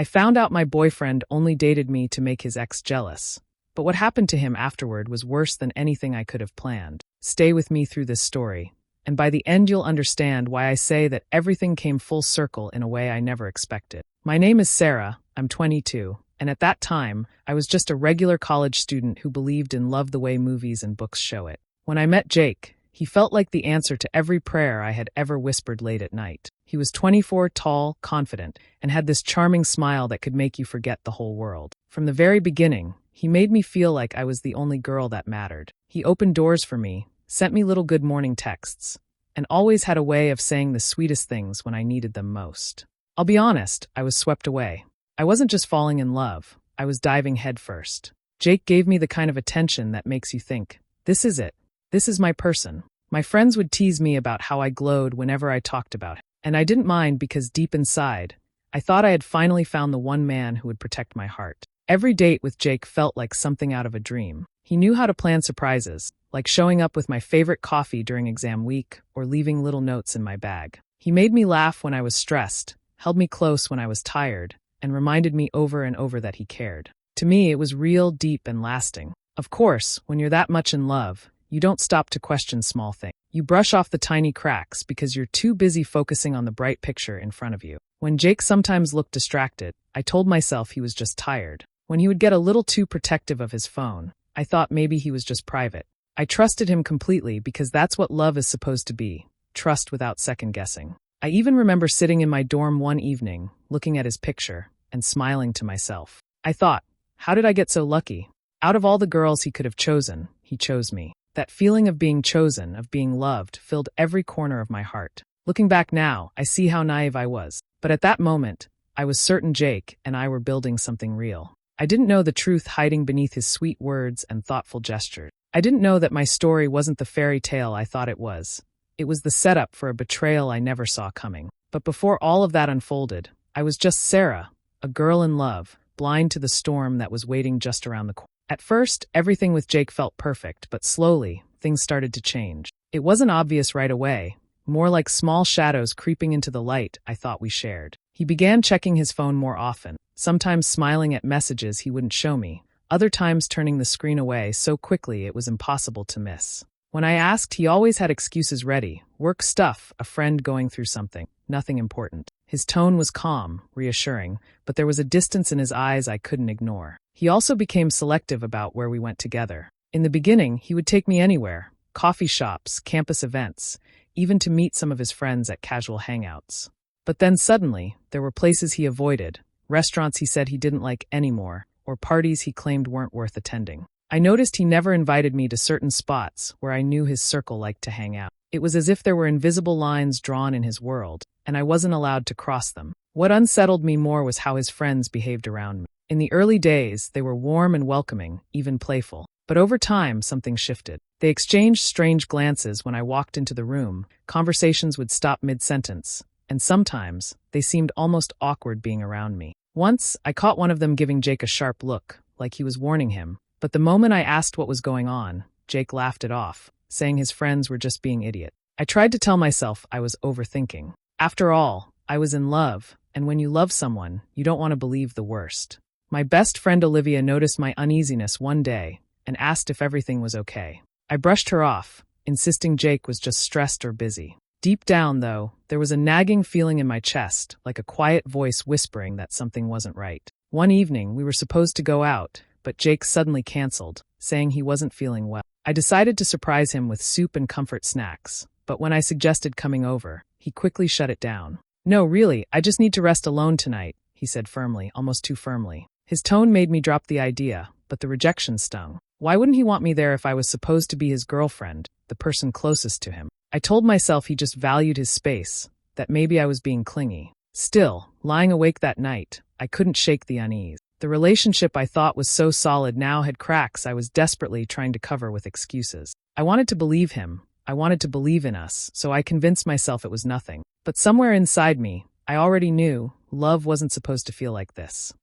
I found out my boyfriend only dated me to make his ex jealous. But what happened to him afterward was worse than anything I could have planned. Stay with me through this story, and by the end you'll understand why I say that everything came full circle in a way I never expected. My name is Sarah, I'm 22, and at that time, I was just a regular college student who believed in love the way movies and books show it. When I met Jake, he felt like the answer to every prayer I had ever whispered late at night. He was 24, tall, confident, and had this charming smile that could make you forget the whole world. From the very beginning, he made me feel like I was the only girl that mattered. He opened doors for me, sent me little good morning texts, and always had a way of saying the sweetest things when I needed them most. I'll be honest, I was swept away. I wasn't just falling in love, I was diving headfirst. Jake gave me the kind of attention that makes you think, this is it. This is my person. My friends would tease me about how I glowed whenever I talked about him, and I didn't mind because deep inside, I thought I had finally found the one man who would protect my heart. Every date with Jake felt like something out of a dream. He knew how to plan surprises, like showing up with my favorite coffee during exam week or leaving little notes in my bag. He made me laugh when I was stressed, held me close when I was tired, and reminded me over and over that he cared. To me, it was real, deep, and lasting. Of course, when you're that much in love, you don't stop to question small things. You brush off the tiny cracks because you're too busy focusing on the bright picture in front of you. When Jake sometimes looked distracted, I told myself he was just tired. When he would get a little too protective of his phone, I thought maybe he was just private. I trusted him completely because that's what love is supposed to be, trust without second guessing. I even remember sitting in my dorm one evening, looking at his picture, and smiling to myself. I thought, how did I get so lucky? Out of all the girls he could have chosen, he chose me. That feeling of being chosen, of being loved, filled every corner of my heart. Looking back now, I see how naive I was. But at that moment, I was certain Jake and I were building something real. I didn't know the truth hiding beneath his sweet words and thoughtful gestures. I didn't know that my story wasn't the fairy tale I thought it was. It was the setup for a betrayal I never saw coming. But before all of that unfolded, I was just Sarah, a girl in love, blind to the storm that was waiting just around the corner. At first, everything with Jake felt perfect, but slowly, things started to change. It wasn't obvious right away, more like small shadows creeping into the light I thought we shared. He began checking his phone more often, sometimes smiling at messages he wouldn't show me, other times turning the screen away so quickly it was impossible to miss. When I asked, he always had excuses ready, work stuff, a friend going through something, nothing important. His tone was calm, reassuring, but there was a distance in his eyes I couldn't ignore. He also became selective about where we went together. In the beginning, he would take me anywhere, coffee shops, campus events, even to meet some of his friends at casual hangouts. But then suddenly, there were places he avoided, restaurants he said he didn't like anymore, or parties he claimed weren't worth attending. I noticed he never invited me to certain spots where I knew his circle liked to hang out. It was as if there were invisible lines drawn in his world, and I wasn't allowed to cross them. What unsettled me more was how his friends behaved around me. In the early days, they were warm and welcoming, even playful. But over time, something shifted. They exchanged strange glances when I walked into the room, conversations would stop mid-sentence, and sometimes, they seemed almost awkward being around me. Once, I caught one of them giving Jake a sharp look, like he was warning him, but the moment I asked what was going on, Jake laughed it off, saying his friends were just being idiots. I tried to tell myself I was overthinking. After all, I was in love, and when you love someone, you don't want to believe the worst. My best friend Olivia noticed my uneasiness one day and asked if everything was okay. I brushed her off, insisting Jake was just stressed or busy. Deep down, though, there was a nagging feeling in my chest, like a quiet voice whispering that something wasn't right. One evening, we were supposed to go out, but Jake suddenly canceled, saying he wasn't feeling well. I decided to surprise him with soup and comfort snacks, but when I suggested coming over, he quickly shut it down. No, really, I just need to rest alone tonight, he said firmly, almost too firmly. His tone made me drop the idea, but the rejection stung. Why wouldn't he want me there if I was supposed to be his girlfriend, the person closest to him? I told myself he just valued his space, that maybe I was being clingy. Still, lying awake that night, I couldn't shake the unease. The relationship I thought was so solid now had cracks I was desperately trying to cover with excuses. I wanted to believe him. I wanted to believe in us, so I convinced myself it was nothing. But somewhere inside me, I already knew love wasn't supposed to feel like this.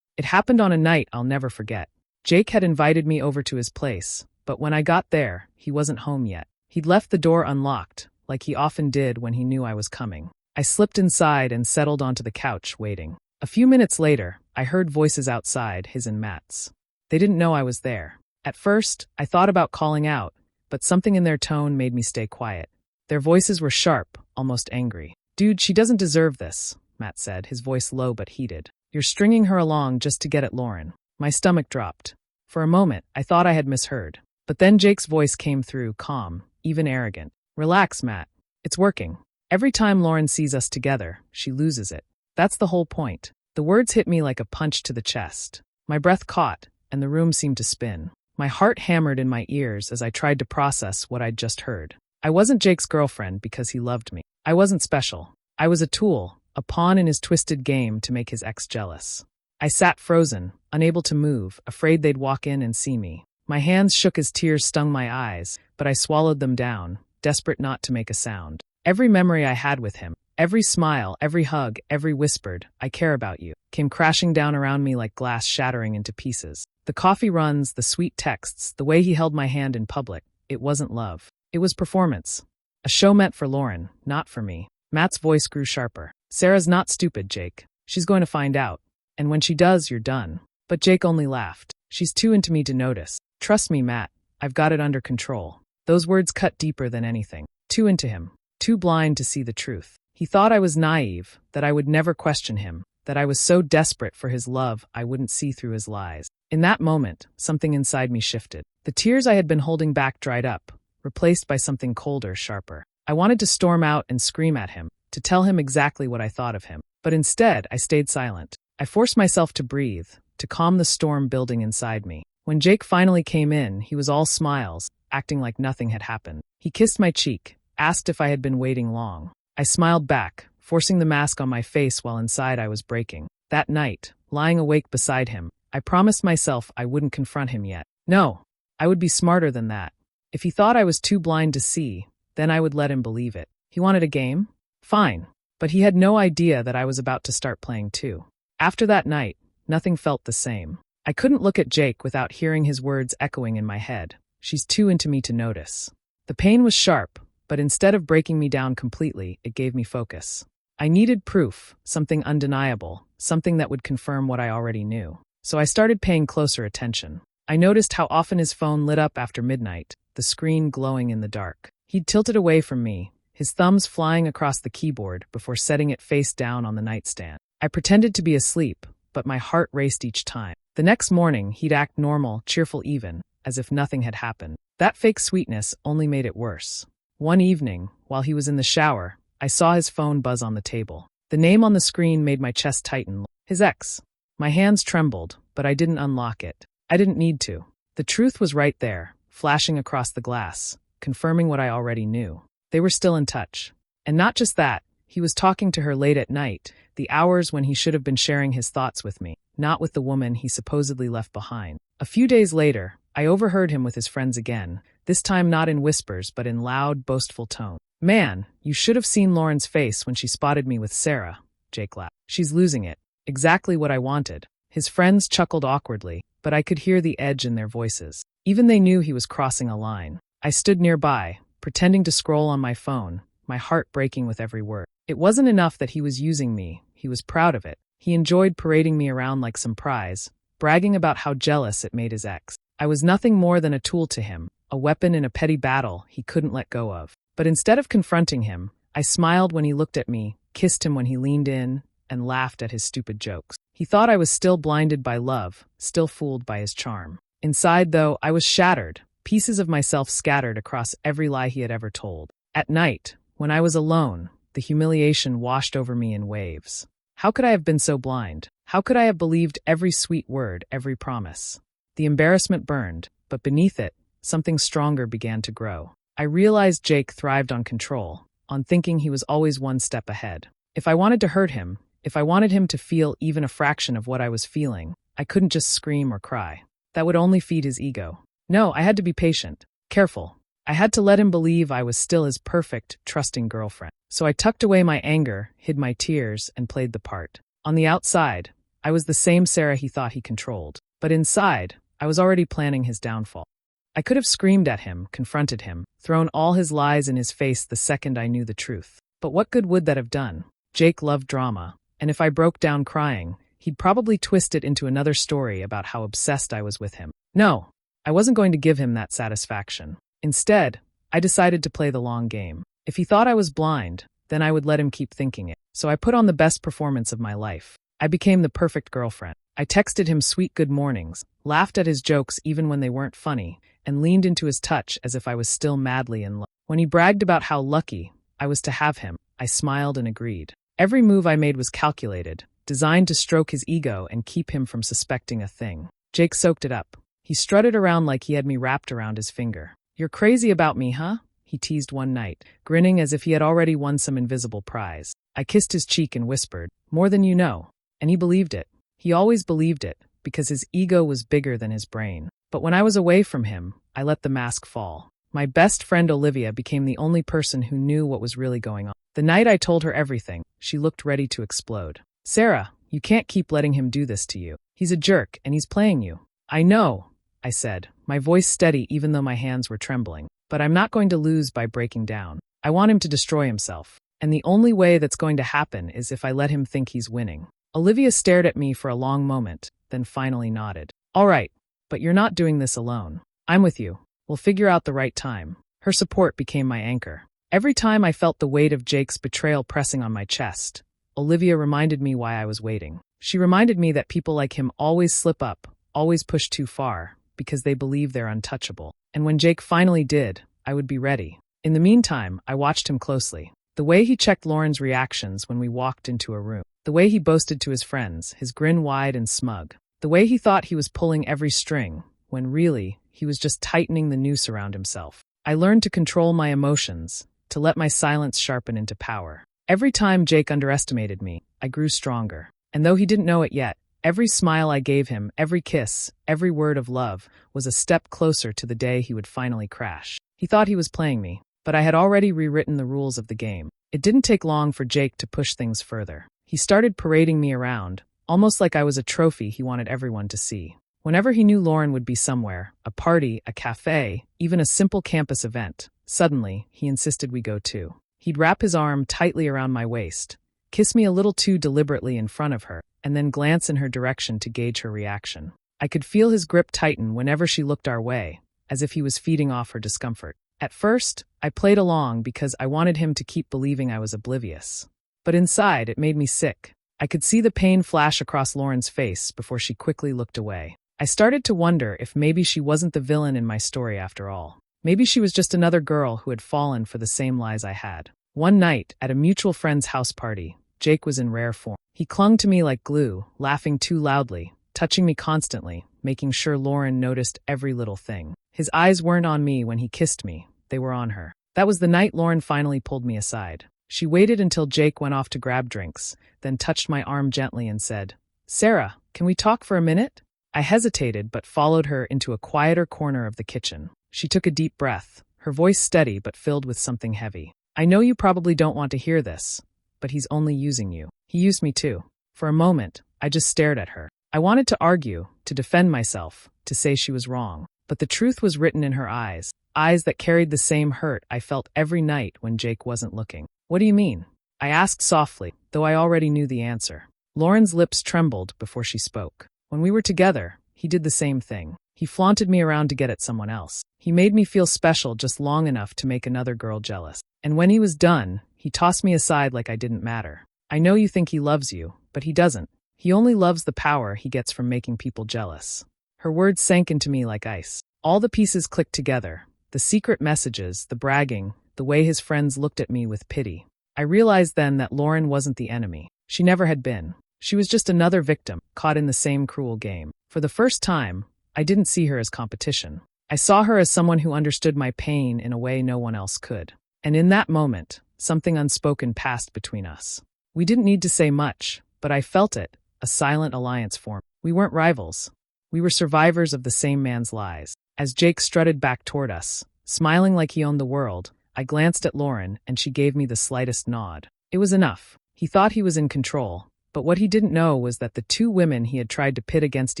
It happened on a night I'll never forget. Jake had invited me over to his place, but when I got there, he wasn't home yet. He'd left the door unlocked, like he often did when he knew I was coming. I slipped inside and settled onto the couch, waiting. A few minutes later, I heard voices outside, his and Matt's. They didn't know I was there. At first, I thought about calling out, but something in their tone made me stay quiet. Their voices were sharp, almost angry. "Dude, she doesn't deserve this," Matt said, his voice low but heated. "You're stringing her along just to get at Lauren." My stomach dropped. For a moment, I thought I had misheard. But then Jake's voice came through, calm, even arrogant. "Relax, Matt. It's working. Every time Lauren sees us together, she loses it. That's the whole point." The words hit me like a punch to the chest. My breath caught, and the room seemed to spin. My heart hammered in my ears as I tried to process what I'd just heard. I wasn't Jake's girlfriend because he loved me. I wasn't special. I was a tool, a pawn in his twisted game to make his ex jealous. I sat frozen, unable to move, afraid they'd walk in and see me. My hands shook as tears stung my eyes, but I swallowed them down, desperate not to make a sound. Every memory I had with him, every smile, every hug, every whispered, "I care about you," came crashing down around me like glass shattering into pieces. The coffee runs, the sweet texts, the way he held my hand in public. It wasn't love. It was performance. A show meant for Lauren, not for me. Matt's voice grew sharper. "Sarah's not stupid, Jake. She's going to find out. And when she does, you're done." But Jake only laughed. "She's too into me to notice. Trust me, Matt. I've got it under control." Those words cut deeper than anything. Too into him. Too blind to see the truth. He thought I was naive, that I would never question him, that I was so desperate for his love I wouldn't see through his lies. In that moment, something inside me shifted. The tears I had been holding back dried up, replaced by something colder, sharper. I wanted to storm out and scream at him, to tell him exactly what I thought of him. But instead, I stayed silent. I forced myself to breathe, to calm the storm building inside me. When Jake finally came in, he was all smiles, acting like nothing had happened. He kissed my cheek, asked if I had been waiting long. I smiled back, forcing the mask on my face while inside I was breaking. That night, lying awake beside him, I promised myself I wouldn't confront him yet. No, I would be smarter than that. If he thought I was too blind to see, then I would let him believe it. He wanted a game? Fine. But he had no idea that I was about to start playing too. After that night, nothing felt the same. I couldn't look at Jake without hearing his words echoing in my head. "She's too into me to notice." The pain was sharp, but instead of breaking me down completely, it gave me focus. I needed proof, something undeniable, something that would confirm what I already knew. So I started paying closer attention. I noticed how often his phone lit up after midnight, the screen glowing in the dark. He'd tilted away from me, his thumbs flying across the keyboard before setting it face down on the nightstand. I pretended to be asleep, but my heart raced each time. The next morning, he'd act normal, cheerful even, as if nothing had happened. That fake sweetness only made it worse. One evening, while he was in the shower, I saw his phone buzz on the table. The name on the screen made my chest tighten. His ex. My hands trembled, but I didn't unlock it. I didn't need to. The truth was right there, flashing across the glass, confirming what I already knew. They were still in touch. And not just that, he was talking to her late at night, the hours when he should have been sharing his thoughts with me, not with the woman he supposedly left behind. A few days later, I overheard him with his friends again, this time not in whispers but in loud, boastful tone. "Man, you should have seen Lauren's face when she spotted me with Sarah," Jake laughed. "She's losing it. Exactly what I wanted." His friends chuckled awkwardly, but I could hear the edge in their voices. Even they knew he was crossing a line. I stood nearby, pretending to scroll on my phone, my heart breaking with every word. It wasn't enough that he was using me, he was proud of it. He enjoyed parading me around like some prize, bragging about how jealous it made his ex. I was nothing more than a tool to him, a weapon in a petty battle he couldn't let go of. But instead of confronting him, I smiled when he looked at me, kissed him when he leaned in, and laughed at his stupid jokes. He thought I was still blinded by love, still fooled by his charm. Inside, though, I was shattered, pieces of myself scattered across every lie he had ever told. At night, when I was alone, the humiliation washed over me in waves. How could I have been so blind? How could I have believed every sweet word, every promise? The embarrassment burned, but beneath it, something stronger began to grow. I realized Jake thrived on control, on thinking he was always one step ahead. If I wanted to hurt him, if I wanted him to feel even a fraction of what I was feeling, I couldn't just scream or cry. That would only feed his ego. No, I had to be patient, careful. I had to let him believe I was still his perfect, trusting girlfriend. So I tucked away my anger, hid my tears, and played the part. On the outside, I was the same Sarah he thought he controlled. But inside, I was already planning his downfall. I could have screamed at him, confronted him, thrown all his lies in his face the second I knew the truth. But what good would that have done? Jake loved drama, and if I broke down crying, He'd probably twist it into another story about how obsessed I was with him. No, I wasn't going to give him that satisfaction. Instead, I decided to play the long game. If he thought I was blind, then I would let him keep thinking it. So I put on the best performance of my life. I became the perfect girlfriend. I texted him sweet good mornings, laughed at his jokes even when they weren't funny, and leaned into his touch as if I was still madly in love. When he bragged about how lucky I was to have him, I smiled and agreed. Every move I made was calculated, designed to stroke his ego and keep him from suspecting a thing. Jake soaked it up. He strutted around like he had me wrapped around his finger. "You're crazy about me, huh?" he teased one night, grinning as if he had already won some invisible prize. I kissed his cheek and whispered, "More than you know." And he believed it. He always believed it, because his ego was bigger than his brain. But when I was away from him, I let the mask fall. My best friend Olivia became the only person who knew what was really going on. The night I told her everything, she looked ready to explode. "Sarah, you can't keep letting him do this to you. He's a jerk, and he's playing you." "I know," I said, my voice steady even though my hands were trembling. "But I'm not going to lose by breaking down. I want him to destroy himself. And the only way that's going to happen is if I let him think he's winning." Olivia stared at me for a long moment, then finally nodded. "All right, but you're not doing this alone. I'm with you. We'll figure out the right time." Her support became my anchor. Every time I felt the weight of Jake's betrayal pressing on my chest, Olivia reminded me why I was waiting. She reminded me that people like him always slip up, always push too far, because they believe they're untouchable. And when Jake finally did, I would be ready. In the meantime, I watched him closely. The way he checked Lauren's reactions when we walked into a room. The way he boasted to his friends, his grin wide and smug. The way he thought he was pulling every string, when really, he was just tightening the noose around himself. I learned to control my emotions, to let my silence sharpen into power. Every time Jake underestimated me, I grew stronger. And though he didn't know it yet, every smile I gave him, every kiss, every word of love, was a step closer to the day he would finally crash. He thought he was playing me, but I had already rewritten the rules of the game. It didn't take long for Jake to push things further. He started parading me around, almost like I was a trophy he wanted everyone to see. Whenever he knew Lauren would be somewhere, a party, a cafe, even a simple campus event, suddenly, he insisted we go too. He'd wrap his arm tightly around my waist, kiss me a little too deliberately in front of her, and then glance in her direction to gauge her reaction. I could feel his grip tighten whenever she looked our way, as if he was feeding off her discomfort. At first, I played along because I wanted him to keep believing I was oblivious. But inside, it made me sick. I could see the pain flash across Lauren's face before she quickly looked away. I started to wonder if maybe she wasn't the villain in my story after all. Maybe she was just another girl who had fallen for the same lies I had. One night, at a mutual friend's house party, Jake was in rare form. He clung to me like glue, laughing too loudly, touching me constantly, making sure Lauren noticed every little thing. His eyes weren't on me when he kissed me, they were on her. That was the night Lauren finally pulled me aside. She waited until Jake went off to grab drinks, then touched my arm gently and said, "Sarah, can we talk for a minute?" I hesitated but followed her into a quieter corner of the kitchen. She took a deep breath, her voice steady but filled with something heavy. "I know you probably don't want to hear this, but he's only using you. He used me too." For a moment, I just stared at her. I wanted to argue, to defend myself, to say she was wrong. But the truth was written in her eyes, eyes that carried the same hurt I felt every night when Jake wasn't looking. "What do you mean?" I asked softly, though I already knew the answer. Lauren's lips trembled before she spoke. "When we were together, he did the same thing. He flaunted me around to get at someone else. He made me feel special just long enough to make another girl jealous. And when he was done, he tossed me aside like I didn't matter. I know you think he loves you, but he doesn't. He only loves the power he gets from making people jealous." Her words sank into me like ice. All the pieces clicked together. The secret messages, the bragging, the way his friends looked at me with pity. I realized then that Lauren wasn't the enemy. She never had been. She was just another victim, caught in the same cruel game. For the first time, I didn't see her as competition. I saw her as someone who understood my pain in a way no one else could. And in that moment, something unspoken passed between us. We didn't need to say much, but I felt it, a silent alliance formed. We weren't rivals. We were survivors of the same man's lies. As Jake strutted back toward us, smiling like he owned the world, I glanced at Lauren and she gave me the slightest nod. It was enough. He thought he was in control, but what he didn't know was that the two women he had tried to pit against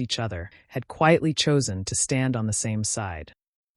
each other had quietly chosen to stand on the same side.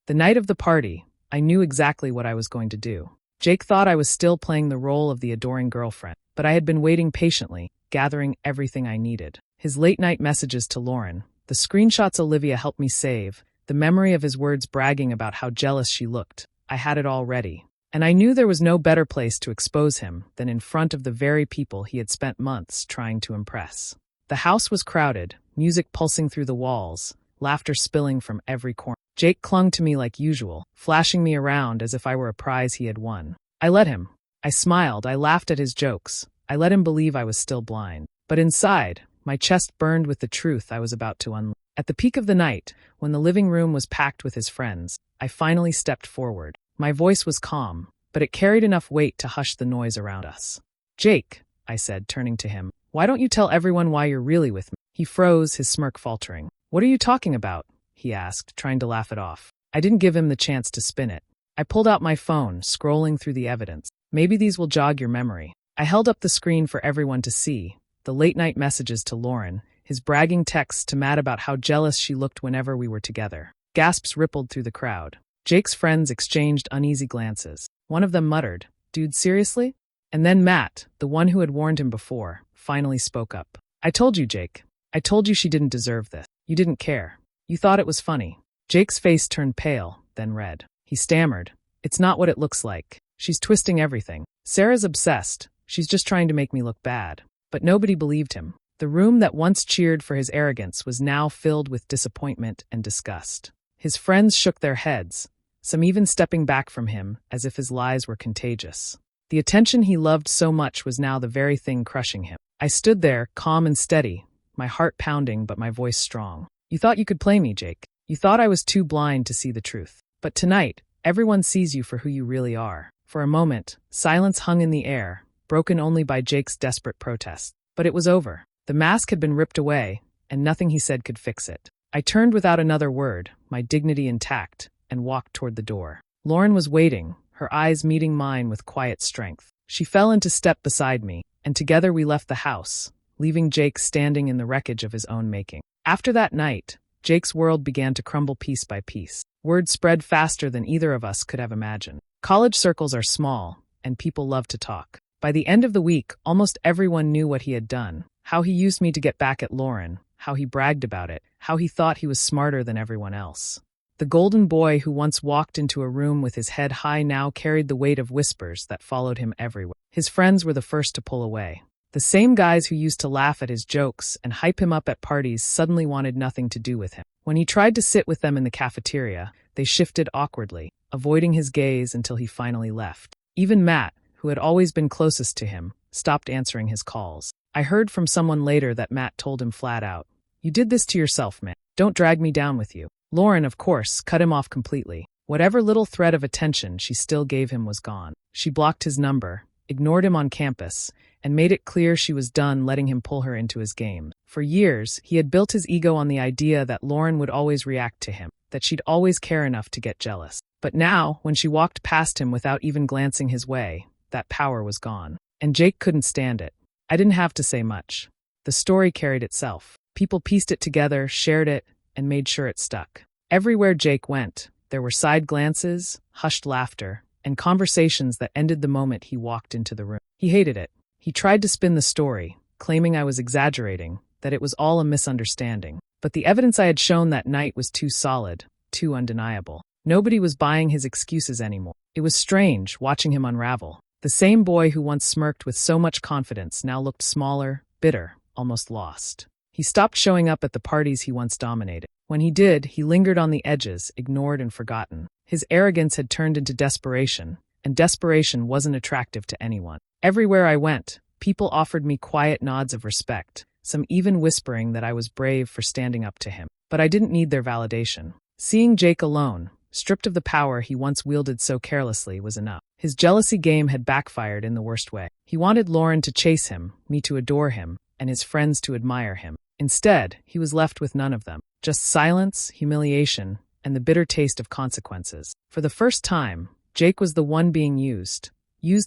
The night of the party, I knew exactly what I was going to do. Jake thought I was still playing the role of the adoring girlfriend, but I had been waiting patiently, gathering everything I needed. His late-night messages to Lauren, the screenshots Olivia helped me save, the memory of his words bragging about how jealous she looked. I had it all ready. And I knew there was no better place to expose him than in front of the very people he had spent months trying to impress. The house was crowded, music pulsing through the walls, laughter spilling from every corner. Jake clung to me like usual, flashing me around as if I were a prize he had won. I let him. I smiled, I laughed at his jokes. I let him believe I was still blind. But inside, my chest burned with the truth I was about to unleash. At the peak of the night, when the living room was packed with his friends, I finally stepped forward. My voice was calm, but it carried enough weight to hush the noise around us. "Jake," I said, turning to him, "why don't you tell everyone why you're really with me?" He froze, his smirk faltering. "What are you talking about?" he asked, trying to laugh it off. I didn't give him the chance to spin it. I pulled out my phone, scrolling through the evidence. "Maybe these will jog your memory." I held up the screen for everyone to see, the late-night messages to Lauren, his bragging texts to Matt about how jealous she looked whenever we were together. Gasps rippled through the crowd. Jake's friends exchanged uneasy glances. One of them muttered, "Dude, seriously?" And then Matt, the one who had warned him before, finally spoke up. "I told you, Jake. I told you she didn't deserve this. You didn't care. You thought it was funny." Jake's face turned pale, then red. He stammered, "It's not what it looks like. She's twisting everything. Sarah's obsessed. She's just trying to make me look bad." But nobody believed him. The room that once cheered for his arrogance was now filled with disappointment and disgust. His friends shook their heads, some even stepping back from him as if his lies were contagious. The attention he loved so much was now the very thing crushing him. I stood there, calm and steady, my heart pounding but my voice strong. "You thought you could play me, Jake. You thought I was too blind to see the truth. But tonight, everyone sees you for who you really are." For a moment, silence hung in the air, broken only by Jake's desperate protest. But it was over. The mask had been ripped away, and nothing he said could fix it. I turned without another word, my dignity intact, and walked toward the door. Lauren was waiting, her eyes meeting mine with quiet strength. She fell into step beside me, and together we left the house, leaving Jake standing in the wreckage of his own making. After that night, Jake's world began to crumble piece by piece. Word spread faster than either of us could have imagined. College circles are small, and people love to talk. By the end of the week, almost everyone knew what he had done, how he used me to get back at Lauren, how he bragged about it, how he thought he was smarter than everyone else. The golden boy who once walked into a room with his head high now carried the weight of whispers that followed him everywhere. His friends were the first to pull away. The same guys who used to laugh at his jokes and hype him up at parties suddenly wanted nothing to do with him. When he tried to sit with them in the cafeteria, they shifted awkwardly, avoiding his gaze until he finally left. Even Matt, who had always been closest to him, stopped answering his calls. I heard from someone later that Matt told him flat out, "You did this to yourself, man. Don't drag me down with you." Lauren, of course, cut him off completely. Whatever little thread of attention she still gave him was gone. She blocked his number, ignored him on campus, and made it clear she was done letting him pull her into his game. For years, he had built his ego on the idea that Lauren would always react to him, that she'd always care enough to get jealous. But now, when she walked past him without even glancing his way, that power was gone. And Jake couldn't stand it. I didn't have to say much. The story carried itself. People pieced it together, shared it, and made sure it stuck. Everywhere Jake went, there were side glances, hushed laughter, and conversations that ended the moment he walked into the room. He hated it. He tried to spin the story, claiming I was exaggerating, that it was all a misunderstanding. But the evidence I had shown that night was too solid, too undeniable. Nobody was buying his excuses anymore. It was strange watching him unravel. The same boy who once smirked with so much confidence now looked smaller, bitter, almost lost. He stopped showing up at the parties he once dominated. When he did, he lingered on the edges, ignored and forgotten. His arrogance had turned into desperation, and desperation wasn't attractive to anyone. Everywhere I went, people offered me quiet nods of respect, some even whispering that I was brave for standing up to him. But I didn't need their validation. Seeing Jake alone, stripped of the power he once wielded so carelessly, was enough. His jealousy game had backfired in the worst way. He wanted Lauren to chase him, me to adore him, and his friends to admire him. Instead, he was left with none of them. Just silence, humiliation, and the bitter taste of consequences. For the first time, Jake was the one being used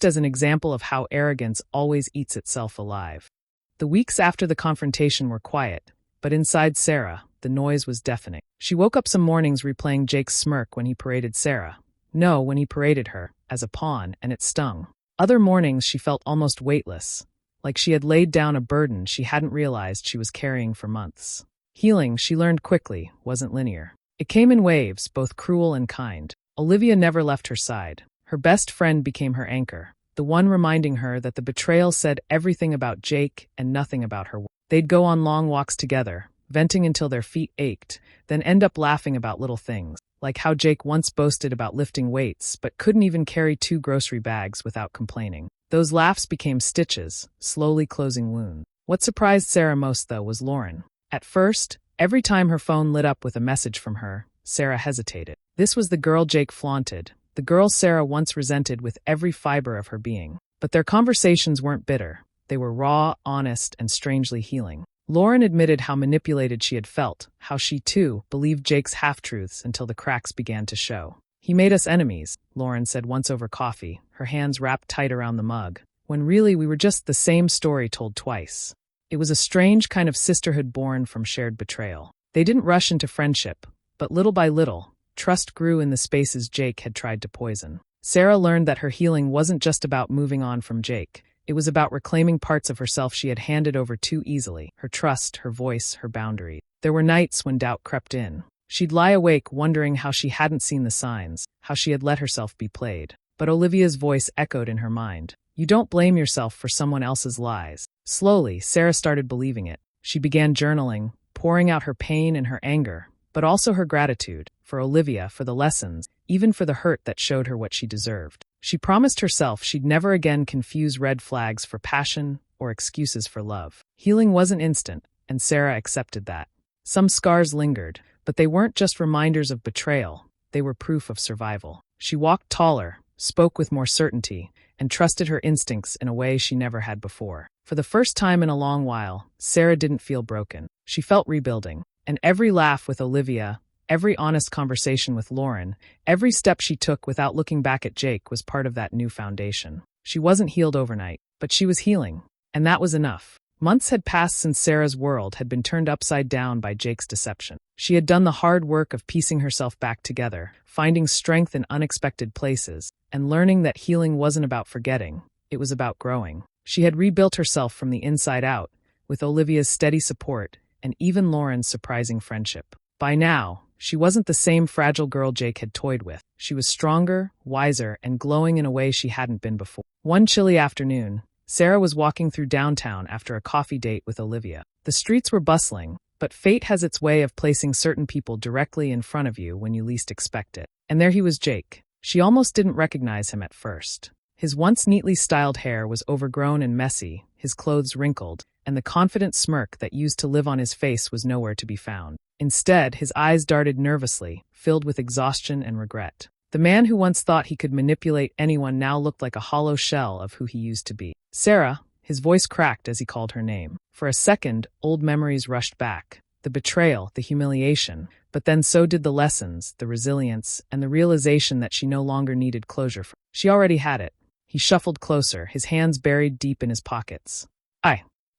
as an example of how arrogance always eats itself alive. The weeks after the confrontation were quiet, but inside Sarah, the noise was deafening. She woke up some mornings replaying Jake's smirk when he paraded Sarah. No, when he paraded her, as a pawn, and it stung. Other mornings she felt almost weightless, like she had laid down a burden she hadn't realized she was carrying for months. Healing, she learned quickly, wasn't linear. It came in waves, both cruel and kind. Olivia never left her side. Her best friend became her anchor, the one reminding her that the betrayal said everything about Jake and nothing about her. They'd go on long walks together, venting until their feet ached, then end up laughing about little things, like how Jake once boasted about lifting weights but couldn't even carry 2 grocery bags without complaining. Those laughs became stitches, slowly closing wounds. What surprised Sarah most, though, was Lauren. At first, every time her phone lit up with a message from her, Sarah hesitated. This was the girl Jake flaunted, the girl Sarah once resented with every fiber of her being. But their conversations weren't bitter. They were raw, honest, and strangely healing. Lauren admitted how manipulated she had felt, how she, too, believed Jake's half-truths until the cracks began to show. "He made us enemies," Lauren said once over coffee, her hands wrapped tight around the mug, when really we were just the same story told twice. It was a strange kind of sisterhood born from shared betrayal. They didn't rush into friendship, but little by little, trust grew in the spaces Jake had tried to poison. Sarah learned that her healing wasn't just about moving on from Jake. It was about reclaiming parts of herself she had handed over too easily, her trust, her voice, her boundaries. There were nights when doubt crept in. She'd lie awake wondering how she hadn't seen the signs, how she had let herself be played. But Olivia's voice echoed in her mind. "You don't blame yourself for someone else's lies." Slowly, Sarah started believing it. She began journaling, pouring out her pain and her anger, but also her gratitude, for Olivia, for the lessons, even for the hurt that showed her what she deserved. She promised herself she'd never again confuse red flags for passion or excuses for love. Healing wasn't instant, and Sarah accepted that. Some scars lingered, but they weren't just reminders of betrayal, they were proof of survival. She walked taller, spoke with more certainty, and trusted her instincts in a way she never had before. For the first time in a long while, Sarah didn't feel broken. She felt rebuilding, and every laugh with Olivia, every honest conversation with Lauren, every step she took without looking back at Jake was part of that new foundation. She wasn't healed overnight, but she was healing, and that was enough. Months had passed since Sarah's world had been turned upside down by Jake's deception. She had done the hard work of piecing herself back together, finding strength in unexpected places, and learning that healing wasn't about forgetting, it was about growing. She had rebuilt herself from the inside out, with Olivia's steady support and even Lauren's surprising friendship. By now, she wasn't the same fragile girl Jake had toyed with. She was stronger, wiser, and glowing in a way she hadn't been before. One chilly afternoon, Sarah was walking through downtown after a coffee date with Olivia. The streets were bustling, but fate has its way of placing certain people directly in front of you when you least expect it. And there he was, Jake. She almost didn't recognize him at first. His once neatly styled hair was overgrown and messy, his clothes wrinkled, and the confident smirk that used to live on his face was nowhere to be found. Instead, his eyes darted nervously, filled with exhaustion and regret. The man who once thought he could manipulate anyone now looked like a hollow shell of who he used to be. "Sarah," his voice cracked as he called her name. For a second, old memories rushed back. The betrayal, the humiliation, but then so did the lessons, the resilience, and the realization that she no longer needed closure. She already had it. He shuffled closer, his hands buried deep in his pockets.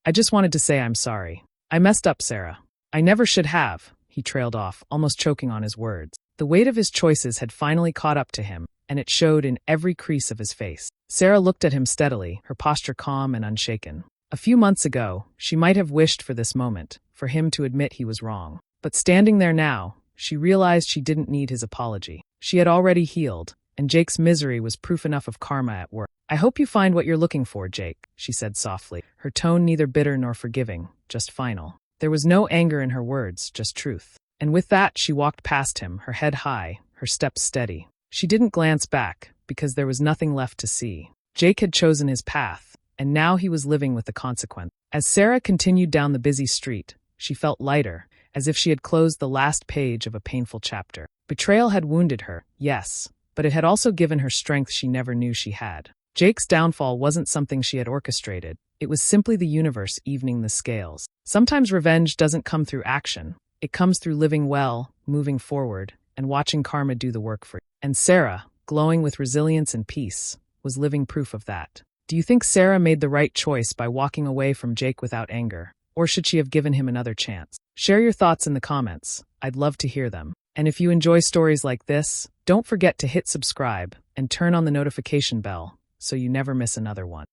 I just wanted to say I'm sorry. I messed up, Sarah. I never should have," he trailed off, almost choking on his words. The weight of his choices had finally caught up to him, and it showed in every crease of his face. Sarah looked at him steadily, her posture calm and unshaken. A few months ago, she might have wished for this moment, for him to admit he was wrong. But standing there now, she realized she didn't need his apology. She had already healed, and Jake's misery was proof enough of karma at work. "I hope you find what you're looking for, Jake," she said softly, her tone neither bitter nor forgiving, just final. There was no anger in her words, just truth. And with that, she walked past him, her head high, her steps steady. She didn't glance back, because there was nothing left to see. Jake had chosen his path, and now he was living with the consequence. As Sarah continued down the busy street, she felt lighter, as if she had closed the last page of a painful chapter. Betrayal had wounded her, yes, but it had also given her strength she never knew she had. Jake's downfall wasn't something she had orchestrated. It was simply the universe evening the scales. Sometimes revenge doesn't come through action. It comes through living well, moving forward, and watching karma do the work for you. And Sarah, glowing with resilience and peace, was living proof of that. Do you think Sarah made the right choice by walking away from Jake without anger? Or should she have given him another chance? Share your thoughts in the comments. I'd love to hear them. And if you enjoy stories like this, don't forget to hit subscribe and turn on the notification bell so you never miss another one.